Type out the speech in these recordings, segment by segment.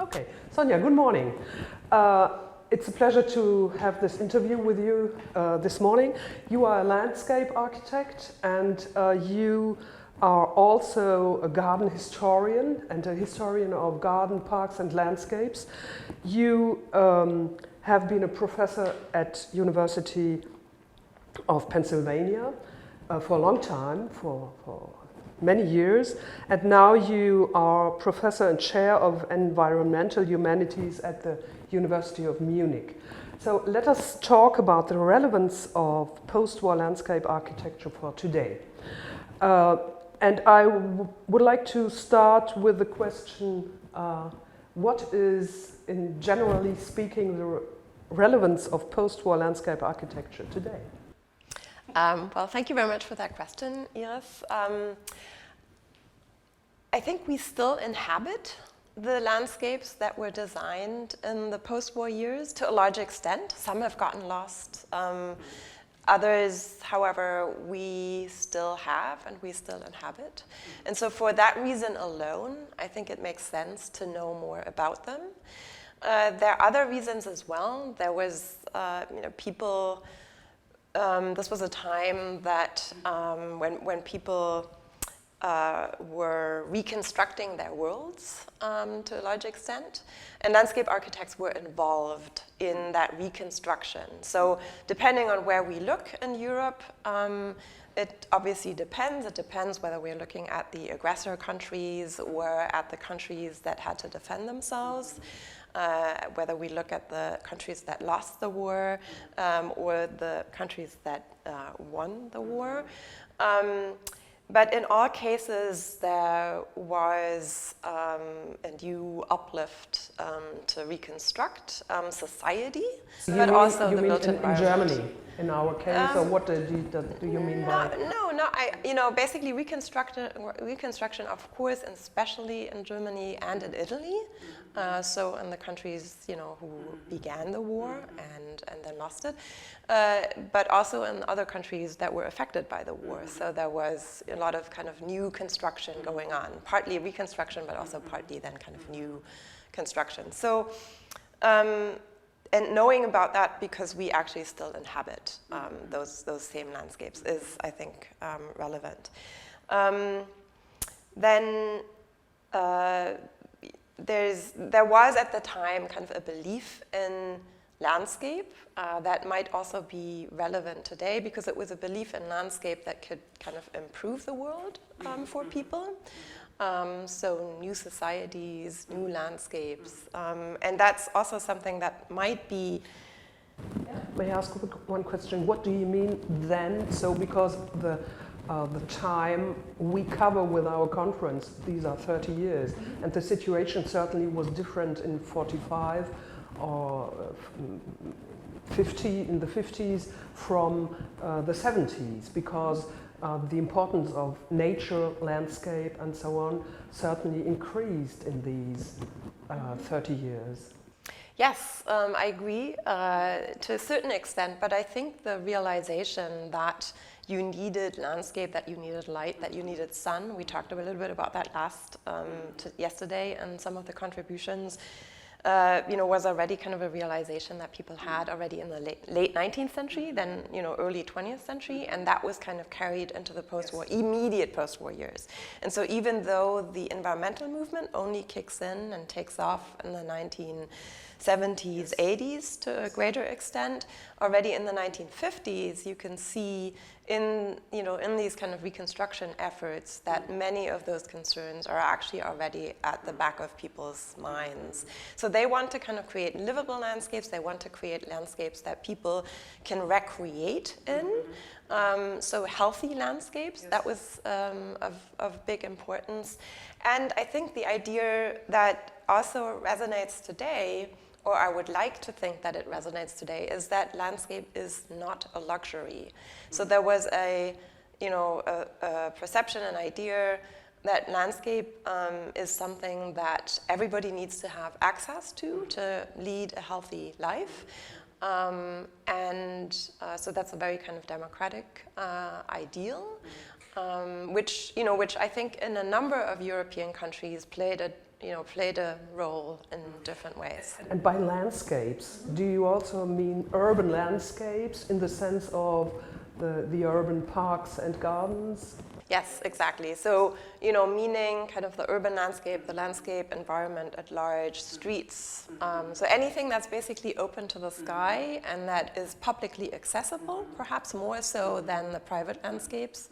Okay, Sonja, good morning. It's a pleasure to have this interview with you this morning. You are a landscape architect and you are also a garden historian and a historian of garden, parks and landscapes. You have been a professor at University of Pennsylvania for a long time, for many years, and now you are professor and chair of environmental humanities at the University of Munich. So let us talk about the relevance of post-war landscape architecture for today. And I would like to start with the question, what is, in generally speaking, the relevance of post-war landscape architecture today? Well, thank you very much for that question, Iris. I think we still inhabit the landscapes that were designed in the post-war years to a large extent. Some have gotten lost. Others, however, we still have and we still inhabit. And so for that reason alone, I think it makes sense to know more about them. There are other reasons as well. There was, people, this was a time that when people were reconstructing their worlds to a large extent, and landscape architects were involved in that reconstruction. So depending on where we look in Europe, it obviously depends. It depends whether we're looking at the aggressor countries or at the countries that had to defend themselves, whether we look at the countries that lost the war or the countries that won the war. But in all cases, there was a new uplift to reconstruct society, but also the built environment. In Germany, in our case, or what do you mean by? No, basically reconstruction, of course, and especially in Germany and in Italy. So in the countries, who began the war and then lost it, but also in other countries that were affected by the war. So there was a lot of kind of new construction going on, partly reconstruction, but also partly then kind of new construction. So, and knowing about that, because we actually still inhabit those same landscapes, is, I think, relevant. Then there was at the time kind of a belief in landscape that might also be relevant today, because it was a belief in landscape that could kind of improve the world for people. So new societies, new landscapes, and that's also something that might be... May I ask one question? What do you mean then? So because the time we cover with our conference, these are 30 years, and the situation certainly was different in 45 or 50 in the 50s from the 70s, because the importance of nature, landscape, and so on certainly increased in these 30 years. Yes, I agree to a certain extent, but I think the realization that you needed landscape, that you needed light, that you needed sun, we talked a little bit about that yesterday and some of the contributions, was already kind of a realization that people had already in the late 19th century, then early 20th century, and that was kind of carried into the post-war, immediate post-war years. And so even though the environmental movement only kicks in and takes off in the 1970s, 80s to a greater extent, already in the 1950s, you can see in these kind of reconstruction efforts that many of those concerns are actually already at the back of people's minds. So they want to kind of create livable landscapes. They want to create landscapes that people can recreate in. So healthy landscapes, that was of big importance. And I think the idea that also resonates today, or I would like to think that it resonates today, is that landscape is not a luxury. So there was a perception, an idea that landscape is something that everybody needs to have access to lead a healthy life. So that's a very kind of democratic ideal, which I think in a number of European countries played a played a role in different ways. And by landscapes, do you also mean urban landscapes in the sense of the urban parks and gardens? Yes, exactly. So, meaning kind of the urban landscape, the landscape environment at large, streets. So anything that's basically open to the sky and that is publicly accessible, perhaps more so than the private landscapes,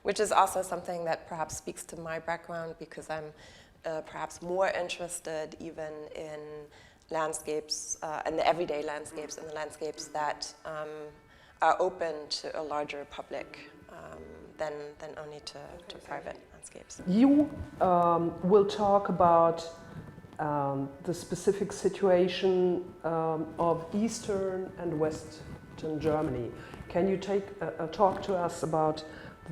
which is also something that perhaps speaks to my background because I'm perhaps more interested even in landscapes, and the everyday landscapes and the landscapes that are open to a larger public than only to private landscapes. You will talk about the specific situation of Eastern and Western Germany. Can you talk to us about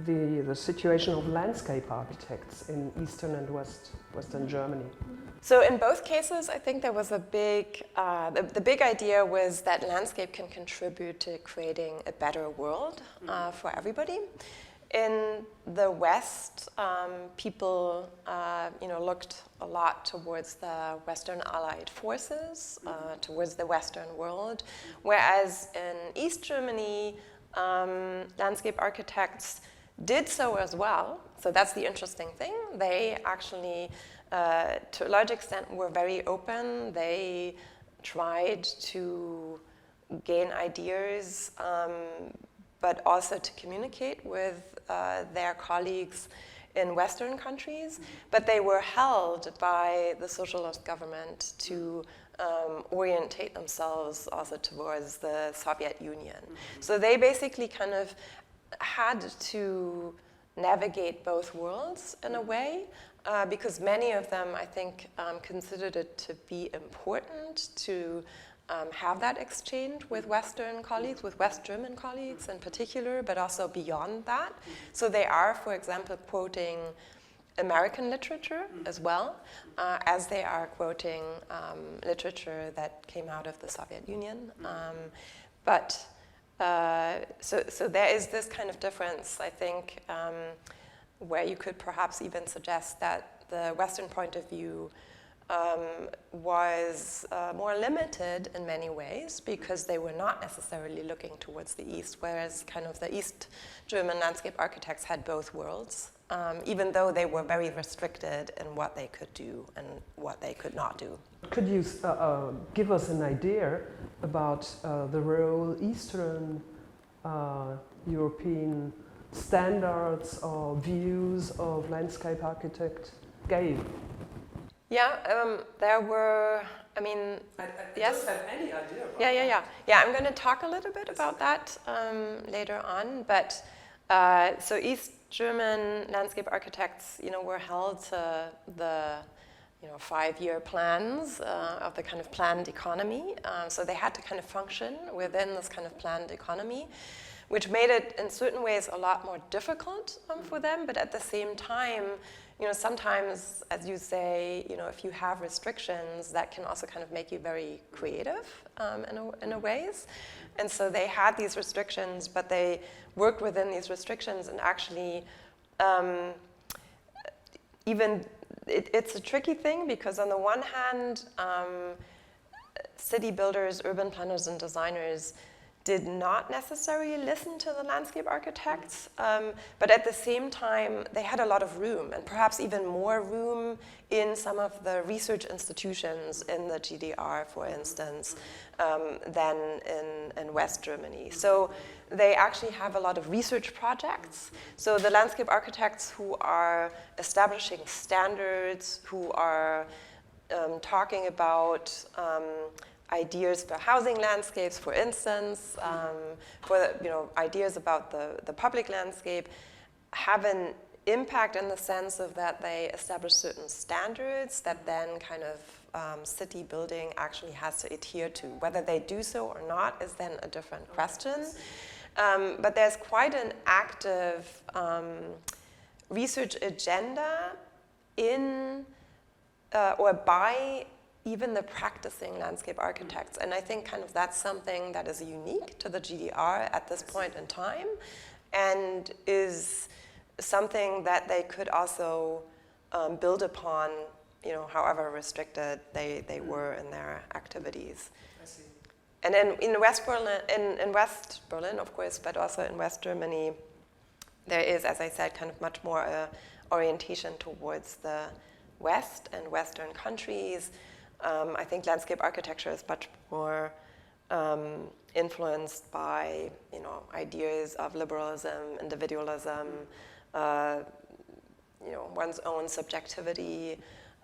the situation of landscape architects in Eastern and Western Germany? So in both cases, I think there was a big, the big idea was that landscape can contribute to creating a better world for everybody. In the West, people, looked a lot towards the Western Allied forces, towards the Western world, whereas in East Germany, landscape architects did so as well. So that's the interesting thing. They actually, to a large extent, were very open. They tried to gain ideas, but also to communicate with their colleagues in Western countries. But they were held by the socialist government to orientate themselves also towards the Soviet Union. So they basically kind of had to navigate both worlds in a way, because many of them, I think, considered it to be important to have that exchange with Western colleagues, with West German colleagues in particular, but also beyond that. So they are, for example, quoting American literature as well, as they are quoting literature that came out of the Soviet Union. So there is this kind of difference, I think, where you could perhaps even suggest that the Western point of view was more limited in many ways because they were not necessarily looking towards the East, whereas kind of the East German landscape architects had both worlds, even though they were very restricted in what they could do and what they could not do. Could you give us an idea about the role Eastern European standards or views of landscape architect gave? Yeah, there were, I yes? don't have any idea about that. Yeah, I'm going to talk a little bit about that later on, but so East German landscape architects, were held to the 5-year plans of the kind of planned economy. So they had to kind of function within this kind of planned economy, which made it in certain ways a lot more difficult for them. But at the same time, sometimes, as you say, if you have restrictions, that can also kind of make you very creative in a ways. And so they had these restrictions, but they worked within these restrictions and actually it's a tricky thing because on the one hand, city builders, urban planners, and designers did not necessarily listen to the landscape architects, but at the same time, they had a lot of room, and perhaps even more room in some of the research institutions in the GDR, for instance, than in West Germany. So they actually have a lot of research projects. So the landscape architects who are establishing standards, who are talking about ideas for housing landscapes, for instance, ideas about the public landscape, have an impact in the sense of that they establish certain standards that then kind of city building actually has to adhere to. Whether they do so or not is then a different question. But there's quite an active research agenda in or by even the practicing landscape architects. And I think kind of that's something that is unique to the GDR at this point in time and is something that they could also build upon however restricted they were in their activities. I see. And then in West Berlin, of course, but also in West Germany, there is, as I said, kind of much more orientation towards the West and Western countries. I think landscape architecture is much more influenced by, ideas of liberalism, individualism, one's own subjectivity,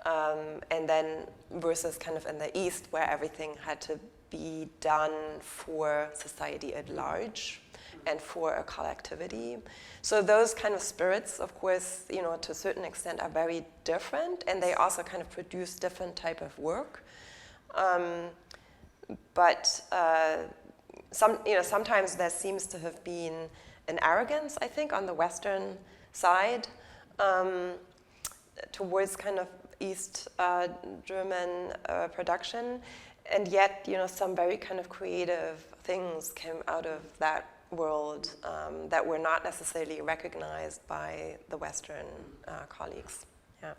and then versus kind of in the East, where everything had to be done for society at large and for a collectivity. So those kind of spirits, of course, to a certain extent are very different, and they also kind of produce different type of work. But sometimes there seems to have been an arrogance, I think, on the Western side towards kind of East German production, and yet, some very kind of creative things came out of that world that were not necessarily recognized by the Western colleagues. Yeah.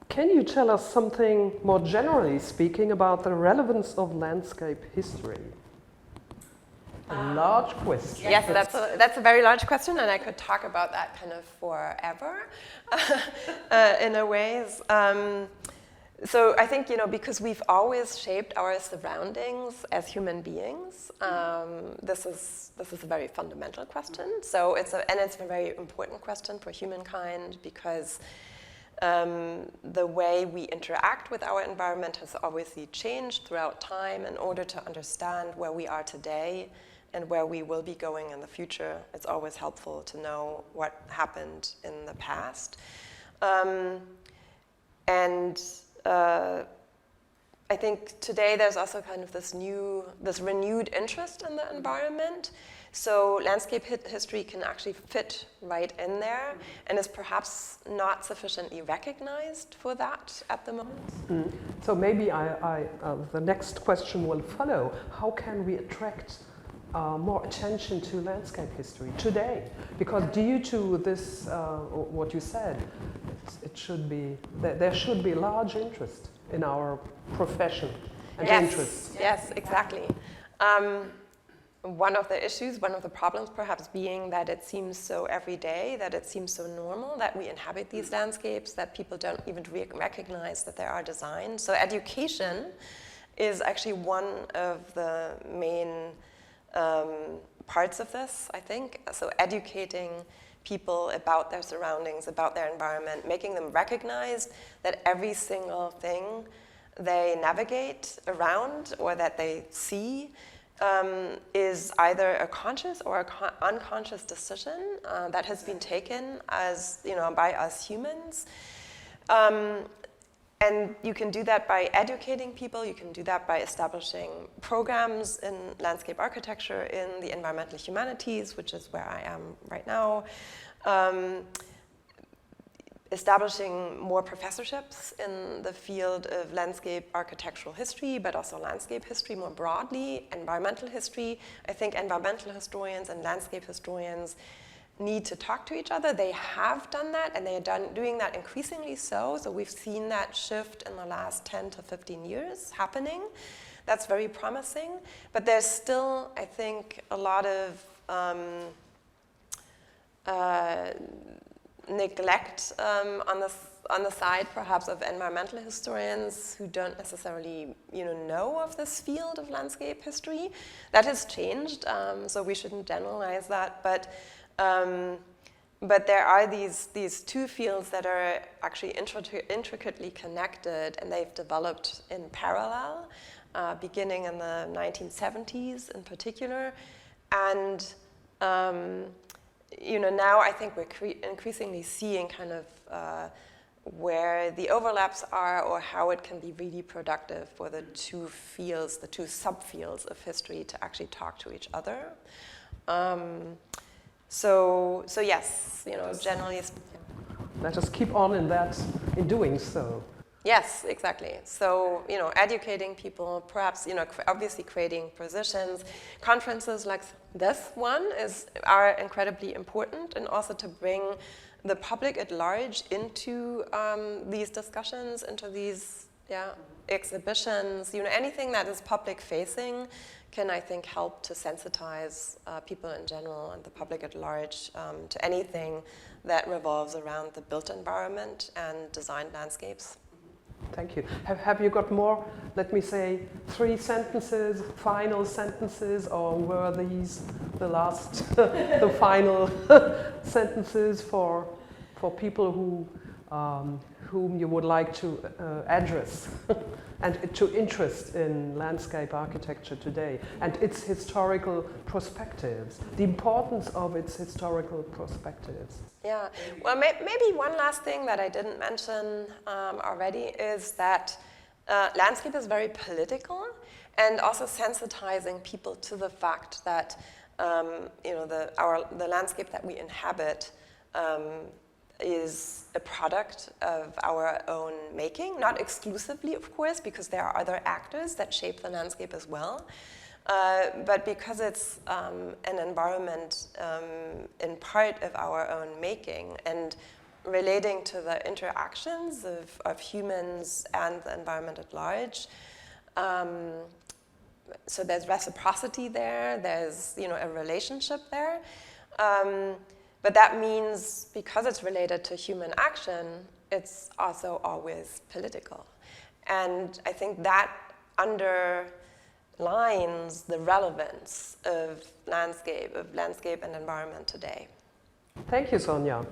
Can you tell us something more generally speaking about the relevance of landscape history? A large question. Yes, that's a very large question, and I could talk about that kind of forever in a ways. So I think, because we've always shaped our surroundings as human beings, this is a very fundamental question. So it's a very important question for humankind, because the way we interact with our environment has obviously changed throughout time. In order to understand where we are today and where we will be going in the future, it's always helpful to know what happened in the past. I think today there's also kind of this renewed interest in the environment. So landscape history can actually fit right in there, and is perhaps not sufficiently recognized for that at the moment. So maybe the next question will follow. How can we attract more attention to landscape history today? Because due to this, what you said, there should be large interest in our profession and interests. Yes, exactly. One of the issues, one of the problems perhaps being that it seems so everyday, that it seems so normal that we inhabit these landscapes, that people don't even recognize that they are designed. So education is actually one of the main parts of this, I think. So educating people about their surroundings, about their environment, making them recognize that every single thing they navigate around or that they see is either a conscious or unconscious decision that has been taken as, by us humans. And you can do that by educating people. You can do that by establishing programs in landscape architecture in the environmental humanities, which is where I am right now. Establishing more professorships in the field of landscape architectural history, but also landscape history more broadly, environmental history. I think environmental historians and landscape historians need to talk to each other. They have done that, and they are doing that increasingly so. So we've seen that shift in the last 10 to 15 years happening. That's very promising. But there's still, I think, a lot of neglect on the side, perhaps, of environmental historians who don't necessarily, know of this field of landscape history. That has changed, so we shouldn't generalize that. But there are these two fields that are actually intricately connected, and they've developed in parallel, beginning in the 1970s in particular, and now I think we're increasingly seeing kind of where the overlaps are, or how it can be really productive for the two fields, the two subfields of history to actually talk to each other. So yes, generally. Let us keep on in doing so. Yes, exactly. So, educating people, perhaps, obviously creating positions. Conferences like this one are incredibly important, and also to bring the public at large into these discussions, into these exhibitions, anything that is public facing can, I think, help to sensitize people in general and the public at large to anything that revolves around the built environment and designed landscapes. Thank you. Have you got more, let me say, 3 sentences, final sentences, or were these the last, the final sentences for people whom you would like to address and to interest in landscape architecture today and its historical perspectives, the importance of its historical perspectives? Yeah, well, maybe one last thing that I didn't mention already is that landscape is very political, and also sensitizing people to the fact that the landscape that we inhabit is a product of our own making, not exclusively, of course, because there are other actors that shape the landscape as well. But because it's an environment in part of our own making and relating to the interactions of humans and the environment at large, so there's reciprocity there, there's a relationship there. But that means because it's related to human action, it's also always political. And I think that underlines the relevance of landscape and environment today. Thank you, Sonja.